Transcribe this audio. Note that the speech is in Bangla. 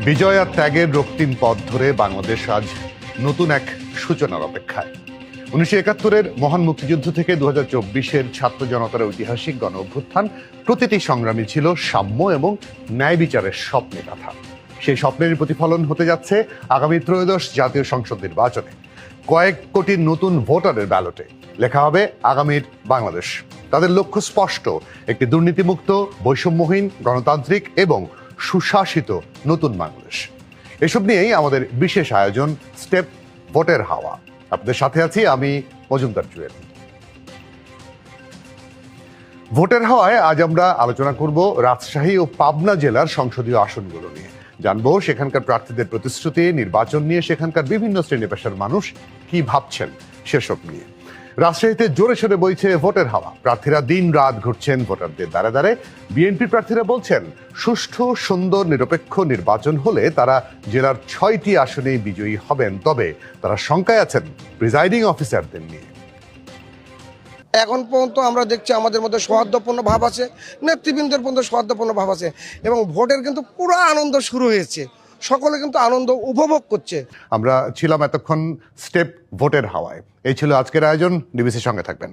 বিজয় আর ত্যাগের রক্তিম পথ ধরে বাংলাদেশ আজ নতুন এক সূচনার অপেক্ষায়। 1971-এর মহান মুক্তিযুদ্ধ থেকে 2024-এর ছাত্র জনতার ঐতিহাসিক গণ অভ্যুত্থান প্রতিটি সংগ্রামী ছিল সাম্য এবং ন্যায় বিচারের স্বপ্নের কথা। সেই স্বপ্নের প্রতিফলন হতে যাচ্ছে আগামী ত্রয়োদশ জাতীয় সংসদ নির্বাচনে। কয়েক কোটি নতুন ভোটারের ব্যালটে লেখা হবে আগামীর বাংলাদেশ। তাদের লক্ষ্য স্পষ্ট, একটি দুর্নীতিমুক্ত, বৈষম্যহীন, গণতান্ত্রিক এবং সুশাসিত নতুন বাংলাদেশ। এসব নিয়েই আমাদের বিশেষ আয়োজন স্টেপ ভোটের হাওয়া। আপনাদের সাথে আছি আমি মজুমদার জুয়েল। ভোটের হাওয়ায় আজ আমরা আলোচনা করব রাজশাহী ও পাবনা জেলার সংসদীয় আসনগুলো নিয়ে। জানবো সেখানকার প্রার্থীদের প্রতিশ্রুতি, নির্বাচন নিয়ে সেখানকার বিভিন্ন শ্রেণী পেশার মানুষ কি ভাবছেন সেসব নিয়ে। রাজশাহীতে জোরে সোরে বইছে ভোটের হাওয়া। প্রার্থীরা দিন রাত ঘুরছেন ভোটারদের দ্বারে দ্বারে। বিএনপি প্রার্থীরা বলছেন সুষ্ঠু, সুন্দর, নিরপেক্ষ নির্বাচন হলে তারা জেলার 6টি আসনেই বিজয়ী হবেন। তবে তারা শঙ্কায় আছেন প্রিজাইডিং অফিসারদের নিয়ে। এখন পর্যন্ত আমরা দেখছি আমাদের মধ্যে সৌহার্দ্যপূর্ণ ভাব আছে, নেতৃবৃন্দের পর্যন্ত সৌহার্দ্যপূর্ণ ভাব আছে এবং ভোটের কিন্তু পুরো আনন্দ শুরু হয়েছে। সকলে কিন্তু আনন্দ উপভোগ করছে। আমরা ছিলাম এতক্ষণ স্টেপ ভোটের হাওয়ায়। এই ছিল আজকের আয়োজন। ডিবিসির সঙ্গে থাকবেন।